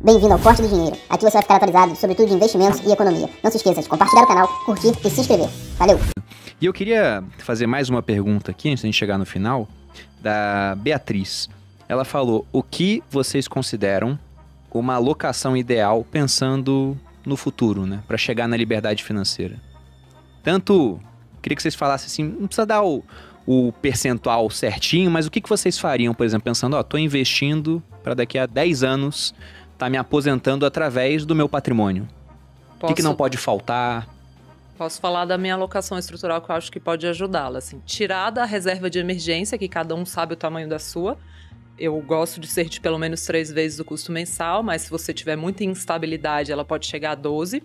Bem-vindo ao Corte do Dinheiro. Aqui você vai ficar atualizado sobre tudo de investimentos e economia. Não se esqueça de compartilhar o canal, curtir e se inscrever. Valeu! E eu queria fazer mais uma pergunta aqui, antes de a gente chegar no final, da Beatriz. Ela falou, o que vocês consideram uma alocação ideal pensando no futuro, né? Para chegar na liberdade financeira? Tanto, queria que vocês falassem assim, não precisa dar o percentual certinho, mas o que vocês fariam, por exemplo, pensando, tô investindo para daqui a 10 anos tá me aposentando através do meu patrimônio. O que não pode faltar? Posso falar da minha alocação estrutural que eu acho que pode ajudá-la. Assim, tirar da reserva de emergência, que cada um sabe o tamanho da sua. Eu gosto de ser de pelo menos 3 vezes o custo mensal, mas se você tiver muita instabilidade, ela pode chegar a 12.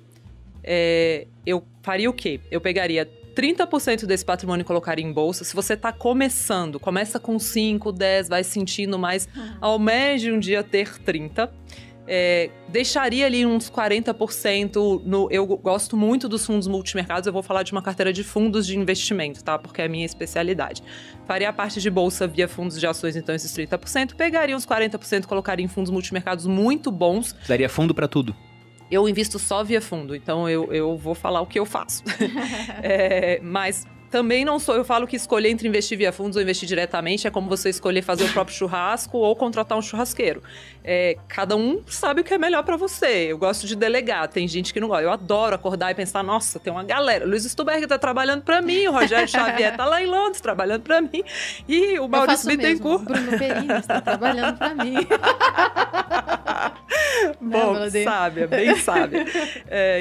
Eu faria o quê? Eu pegaria 30% desse patrimônio e colocaria em bolsa. Se você está começando, começa com 5, 10, vai sentindo mais, almeje um dia ter 30%. Deixaria ali uns 40% eu gosto muito dos fundos multimercados, eu vou falar de uma carteira de fundos de investimento, tá? Porque é a minha especialidade. Faria a parte de bolsa via fundos de ações, então esses 30%, pegaria uns 40%, colocaria em fundos multimercados muito bons. Daria fundo para tudo? Eu invisto só via fundo, então eu vou falar o que eu faço. Mas também não sou, eu falo que escolher entre investir via fundos ou investir diretamente é como você escolher fazer o próprio churrasco ou contratar um churrasqueiro. Cada um sabe o que é melhor pra você. Eu gosto de delegar, tem gente que não gosta. Eu adoro acordar e pensar, nossa, tem uma galera. Luiz Stuberg tá trabalhando pra mim, o Rogério Xavier tá lá em Londres trabalhando pra mim. E o Maurício Bittencourt. O Bruno Perini está trabalhando pra mim. Bom, sábia, bem sábia.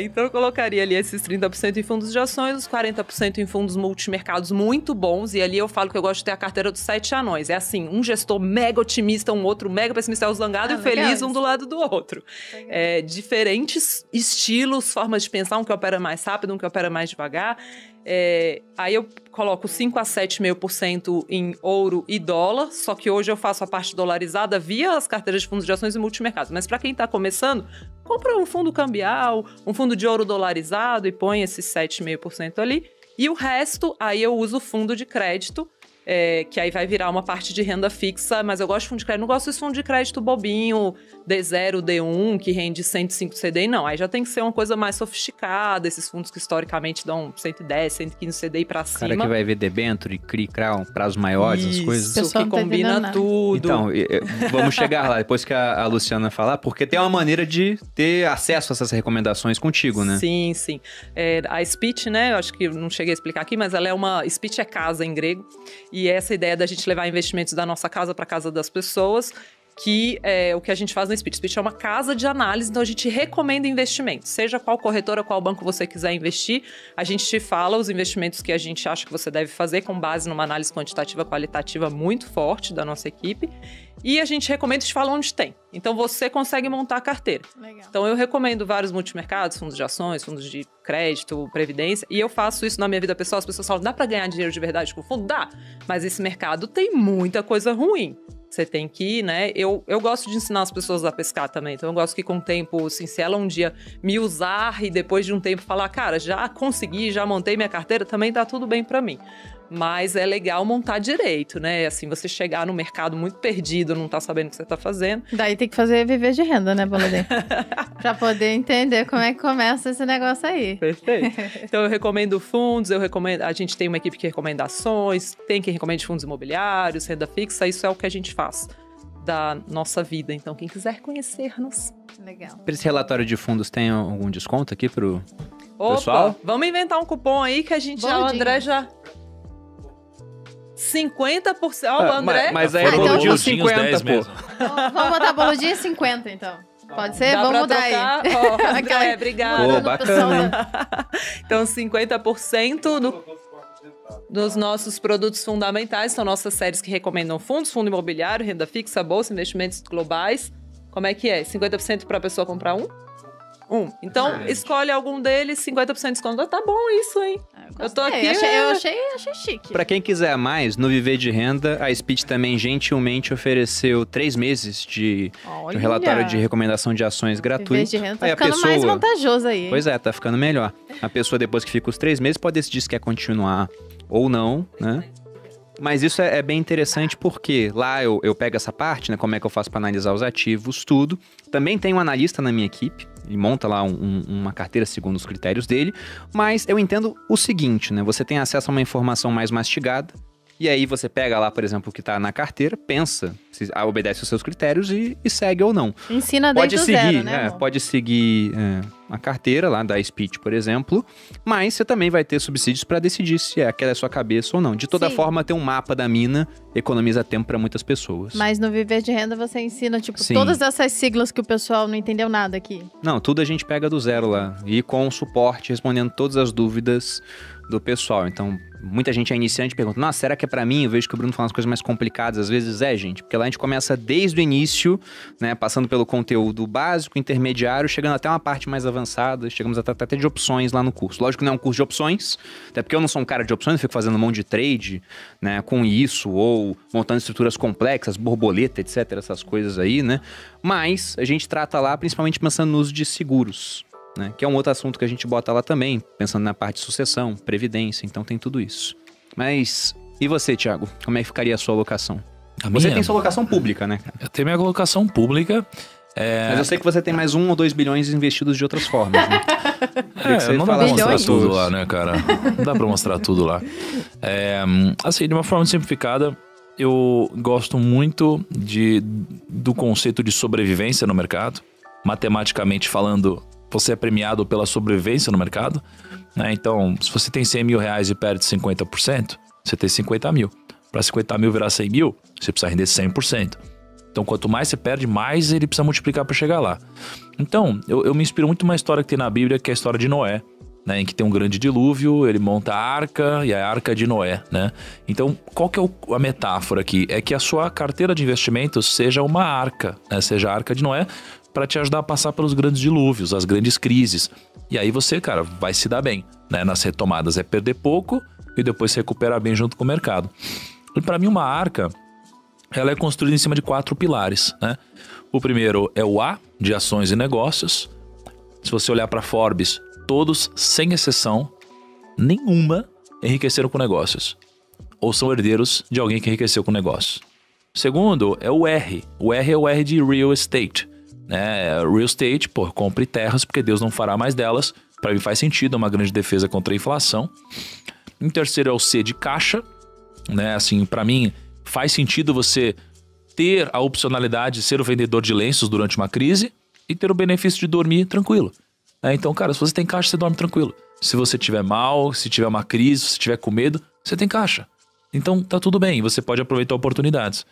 Então eu colocaria ali esses 30% em fundos de ações, os 40% em fundos multimercados muito bons, e ali eu falo que eu gosto de ter a carteira dos 7 anões. É assim, um gestor mega otimista, um outro mega pessimista, é o zangado e o feliz, um do lado do outro. Diferentes estilos, formas de pensar, um que opera mais rápido, um que opera mais devagar. Aí eu coloco 5 a 7,5% em ouro e dólar, só que hoje eu faço a parte dolarizada via as carteiras de fundos de ações e multimercados. Mas para quem está começando, compra um fundo cambial, um fundo de ouro dolarizado e põe esses 7,5% ali. E o resto, aí eu uso fundo de crédito, que aí vai virar uma parte de renda fixa, mas eu gosto de fundo de crédito, não gosto desse fundo de crédito bobinho, D0, D1, que rende 105 CDI, não. Aí já tem que ser uma coisa mais sofisticada, esses fundos que historicamente dão 110, 115 CDI pra cima. O cara que vai ver debênture, CRI, CRA, prazos maiores, as coisas. Isso, que combina tudo. Então, vamos chegar lá, depois que a Luciana falar, porque tem uma maneira de ter acesso a essas recomendações contigo, né? Sim, sim. A Speech, né, eu acho que eu não cheguei a explicar aqui, mas ela é uma... Speech é casa em grego, e essa ideia da gente levar investimentos da nossa casa para casa das pessoas, que é o que a gente faz na Speech. Speech é uma casa de análise, então a gente recomenda investimentos. Seja qual corretora, qual banco você quiser investir, a gente te fala os investimentos que a gente acha que você deve fazer com base numa análise quantitativa, qualitativa muito forte da nossa equipe. E a gente recomenda e te fala onde tem. Então você consegue montar a carteira. Legal. Então eu recomendo vários multimercados, fundos de ações, fundos de crédito, previdência, e eu faço isso na minha vida pessoal. As pessoas falam, dá para ganhar dinheiro de verdade com fundo? Dá, mas esse mercado tem muita coisa ruim. Você tem que ir, né? Eu gosto de ensinar as pessoas a pescar também. Então eu gosto que com o tempo, assim, se ela um dia me usar e depois de um tempo falar, cara, já consegui, já montei minha carteira, também tá tudo bem pra mim. Mas é legal montar direito, né? Assim, você chegar no mercado muito perdido, não tá sabendo o que você tá fazendo. Daí tem que fazer viver de renda, né, Boladinho? Pra poder entender como é que começa esse negócio aí. Perfeito. Então eu recomendo fundos, a gente tem uma equipe que recomenda ações, tem quem recomenda fundos imobiliários, renda fixa, isso é o que a gente faz da nossa vida. Então quem quiser conhecer-nos. Legal. Para esse relatório de fundos tem algum desconto aqui pro Opa, pessoal? Vamos inventar um cupom aí que a gente o André já... 50%. Ó, o André. Mas aí é então boludinho os 50, 10 pô. mesmo. Vamos botar boludinho 50, então. Pode ser? Dá Vamos pra mudar trocar? aí. Ó, André, obrigada. Pô, bacana. Então, 50% dos nossos produtos fundamentais são nossas séries que recomendam fundos, fundo imobiliário, renda fixa, bolsa, investimentos globais. Como é que é? 50% para a pessoa comprar um? Então, escolhe algum deles, 50% de desconto. Tá bom isso, hein? Eu tô aqui... Eu achei chique. Pra quem quiser mais, no Viver de Renda, a Speech também gentilmente ofereceu 3 meses de um relatório de recomendação de ações gratuito. Viver de renda tá Aí ficando mais vantajoso aí. Pois é, tá ficando melhor. A pessoa, depois que fica os 3 meses, pode decidir se quer continuar ou não, né? Mas isso é bem interessante porque lá eu pego essa parte, né? Como é que eu faço para analisar os ativos, tudo. Também tem um analista na minha equipe, ele monta lá uma carteira segundo os critérios dele. Mas eu entendo o seguinte, né? Você tem acesso a uma informação mais mastigada. E aí você pega lá, por exemplo, o que tá na carteira, pensa se obedece os seus critérios e segue ou não. Ensina desde o zero, né, amor? Pode seguir a carteira lá da Speech, por exemplo, mas você também vai ter subsídios para decidir se aquela é a sua cabeça ou não. De toda forma, ter um mapa da mina economiza tempo para muitas pessoas. Mas no Viver de Renda você ensina, tipo, todas essas siglas que o pessoal não entendeu nada aqui. Não, tudo a gente pega do zero lá. E com suporte, respondendo todas as dúvidas do pessoal. Então, muita gente é iniciante e pergunta, nossa, será que é pra mim? Eu vejo que o Bruno fala umas coisas mais complicadas. Às vezes gente, porque lá a gente começa desde o início, né, passando pelo conteúdo básico, intermediário, chegando até uma parte mais avançada, chegamos até de opções lá no curso. Lógico que não é um curso de opções, até porque eu não sou um cara de opções, eu fico fazendo um monte de trade, né, com isso, ou montando estruturas complexas, borboleta, etc, essas coisas aí, né, mas a gente trata lá principalmente pensando no uso de seguros, né, que é um outro assunto que a gente bota lá também, pensando na parte de sucessão, previdência, então tem tudo isso. Mas, e você, Thiago? Como é que ficaria a sua alocação? Você tem sua alocação pública, né, cara? Eu tenho minha alocação pública. Mas eu sei que você tem mais 1 ou 2 bilhões investidos de outras formas, né? Não dá pra mostrar tudo lá, né, cara? Não dá pra mostrar tudo lá. Assim, de uma forma simplificada, eu gosto muito do conceito de sobrevivência no mercado. Matematicamente falando, você é premiado pela sobrevivência no mercado, né? Então, se você tem 100 mil reais e perde 50%, você tem 50 mil. Para 50 mil virar 100 mil, você precisa render 100%. Então, quanto mais você perde, mais ele precisa multiplicar para chegar lá. Então, eu me inspiro muito numa história que tem na Bíblia, que é a história de Noé, né? Em que tem um grande dilúvio, ele monta a arca e a arca de Noé, né? Então, qual que é a metáfora aqui? É que a sua carteira de investimentos seja uma arca, né? Seja a arca de Noé, para te ajudar a passar pelos grandes dilúvios, as grandes crises. E aí você, cara, vai se dar bem, né? Nas retomadas é perder pouco e depois se recuperar bem junto com o mercado. E para mim uma arca, ela é construída em cima de 4 pilares, né? O primeiro é o A, de ações e negócios. Se você olhar para Forbes, todos, sem exceção, nenhuma enriqueceram com negócios. Ou são herdeiros de alguém que enriqueceu com negócios. O segundo é o R. O R é o R de real estate, né? Real estate, compre terras porque Deus não fará mais delas. Para mim faz sentido, é uma grande defesa contra a inflação. Em terceiro é o C de caixa, né? Assim, para mim faz sentido você ter a opcionalidade de ser o vendedor de lenços durante uma crise e ter o benefício de dormir tranquilo. Então, cara, se você tem caixa, você dorme tranquilo. Se você tiver mal, se tiver uma crise, se tiver com medo, você tem caixa. Então, tá tudo bem, você pode aproveitar oportunidades.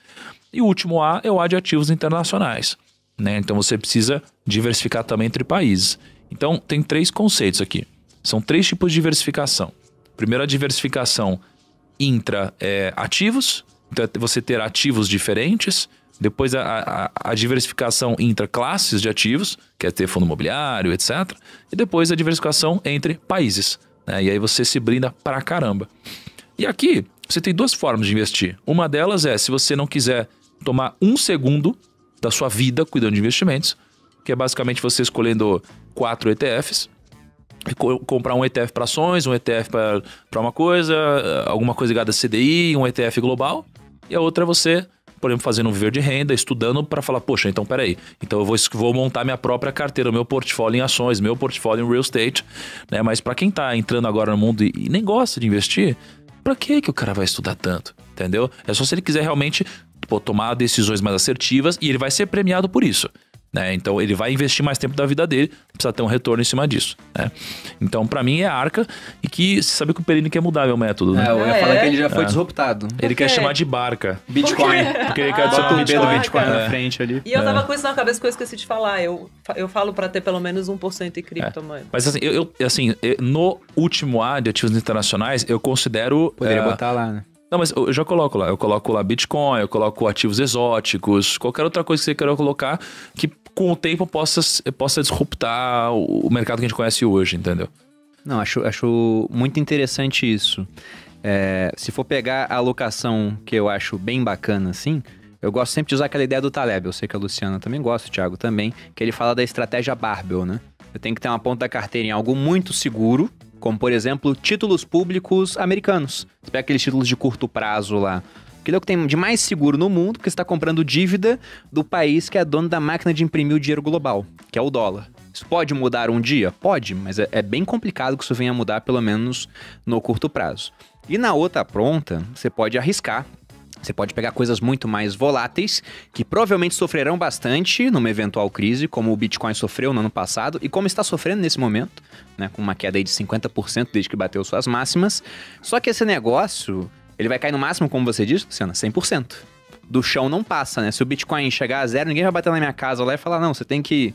E o último A é o A de ativos internacionais, né? Então, você precisa diversificar também entre países. Então, tem 3 conceitos aqui. São 3 tipos de diversificação. Primeiro, a diversificação intra-ativos. Então, é você ter ativos diferentes. Depois, a diversificação intra-classes de ativos, que é ter fundo imobiliário, etc. E depois, a diversificação entre países, né? E aí você se brinda pra caramba. E aqui, você tem 2 formas de investir. Uma delas é, se você não quiser tomar 1 segundo da sua vida cuidando de investimentos, que é basicamente você escolhendo 4 ETFs, e comprar um ETF para ações, um ETF para uma coisa, alguma coisa ligada a CDI, um ETF global, e a outra é você, por exemplo, fazendo um viver de renda, estudando para falar, poxa, então peraí, então eu vou montar minha própria carteira, o meu portfólio em ações, meu portfólio em real estate, né? Mas para quem tá entrando agora no mundo e nem gosta de investir, para que o cara vai estudar tanto, entendeu? É só se ele quiser realmente tomar decisões mais assertivas e ele vai ser premiado por isso, né? Então ele vai investir mais tempo da vida dele, precisa ter um retorno em cima disso, né? Então pra mim é a arca, e que você sabe que o Perini quer mudar meu método, né? Eu ia falar que ele já foi disruptado. Ele quer chamar de barca. Bitcoin. Porque ele quer adicionar o B do Bitcoin na frente ali. E eu tava com isso na cabeça que eu esqueci de falar. Eu falo pra ter pelo menos 1% em cripto, mano. Mas assim, no último A de ativos internacionais, eu considero... Poderia botar lá, né? Não, mas eu já coloco lá. Eu coloco lá Bitcoin, eu coloco ativos exóticos, qualquer outra coisa que você queira colocar que com o tempo possa disruptar o mercado que a gente conhece hoje, entendeu? Não, acho muito interessante isso. Se for pegar a alocação que eu acho bem bacana, assim, eu gosto sempre de usar aquela ideia do Taleb. Eu sei que a Luciana também gosta, o Thiago também, que ele fala da estratégia Barbell, né? Eu tenho que ter uma ponta da carteira em algo muito seguro, Como, por exemplo, títulos públicos americanos. Você pega aqueles títulos de curto prazo lá. Aquilo é o que tem de mais seguro no mundo, porque você está comprando dívida do país que é dono da máquina de imprimir o dinheiro global, que é o dólar. Isso pode mudar um dia? Pode, mas é bem complicado que isso venha a mudar, pelo menos no curto prazo. E na outra ponta, você pode arriscar. Você pode pegar coisas muito mais voláteis, que provavelmente sofrerão bastante numa eventual crise, como o Bitcoin sofreu no ano passado e como está sofrendo nesse momento, né, com uma queda aí de 50% desde que bateu suas máximas. Só que esse negócio, ele vai cair no máximo, como você disse, Luciana, 100%. Do chão não passa, né? Se o Bitcoin chegar a zero, ninguém vai bater na minha casa lá e falar, não, você tem que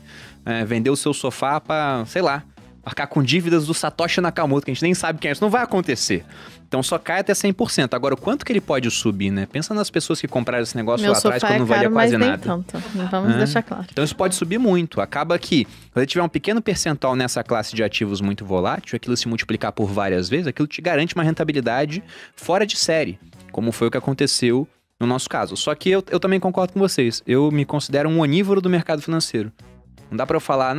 vender o seu sofá para, sei lá, arcar com dívidas do Satoshi Nakamoto, que a gente nem sabe quem é. Isso não vai acontecer. Então só cai até 100%. Agora, o quanto que ele pode subir, né? Pensa nas pessoas que compraram esse negócio lá atrás quando não valia quase nada. Tanto. Vamos deixar claro. Então isso pode subir muito. Acaba que, quando ele tiver um pequeno percentual nessa classe de ativos muito volátil, aquilo se multiplicar por várias vezes, aquilo te garante uma rentabilidade fora de série, como foi o que aconteceu no nosso caso. Só que eu também concordo com vocês. Eu me considero um onívoro do mercado financeiro. Não dá pra eu falar,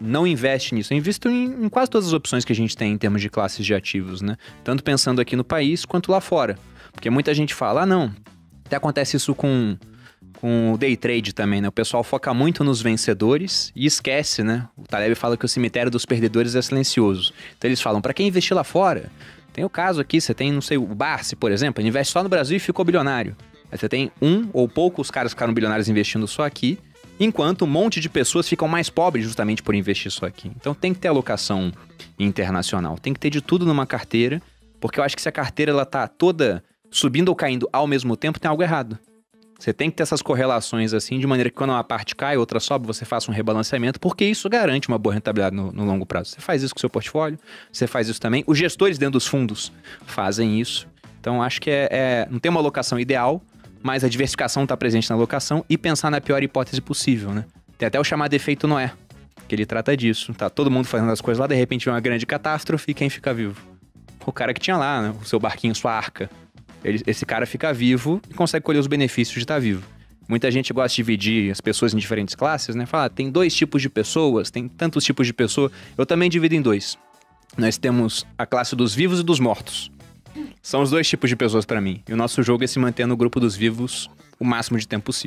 não investe nisso. Eu invisto em quase todas as opções que a gente tem em termos de classes de ativos, né? Tanto pensando aqui no país quanto lá fora. Porque muita gente fala, não, até acontece isso com o day trade também, né? O pessoal foca muito nos vencedores e esquece, né? O Taleb fala que o cemitério dos perdedores é silencioso. Então eles falam, pra quem investir lá fora, tem o caso aqui, você tem, não sei, o Barsi, por exemplo, ele investe só no Brasil e ficou bilionário. Aí você tem ou poucos caras que ficaram bilionários investindo só aqui, enquanto um monte de pessoas ficam mais pobres justamente por investir só aqui. Então tem que ter alocação internacional, tem que ter de tudo numa carteira, porque eu acho que se a carteira ela tá toda subindo ou caindo ao mesmo tempo, tem algo errado. Você tem que ter essas correlações assim, de maneira que quando uma parte cai, outra sobe, você faça um rebalanceamento, porque isso garante uma boa rentabilidade no longo prazo. Você faz isso com o seu portfólio, você faz isso também. Os gestores dentro dos fundos fazem isso. Então acho que não tem uma alocação ideal, mas a diversificação está presente na alocação e pensar na pior hipótese possível, né? Tem até o chamado efeito Noé, que ele trata disso. Tá todo mundo fazendo as coisas lá, de repente vem uma grande catástrofe e quem fica vivo? O cara que tinha lá, né? O seu barquinho, sua arca. Esse cara fica vivo e consegue colher os benefícios de estar vivo. Muita gente gosta de dividir as pessoas em diferentes classes, né? Fala, tem 2 tipos de pessoas, tem tantos tipos de pessoa. Eu também divido em 2. Nós temos a classe dos vivos e dos mortos. São os 2 tipos de pessoas pra mim. E o nosso jogo é se manter no grupo dos vivos o máximo de tempo possível.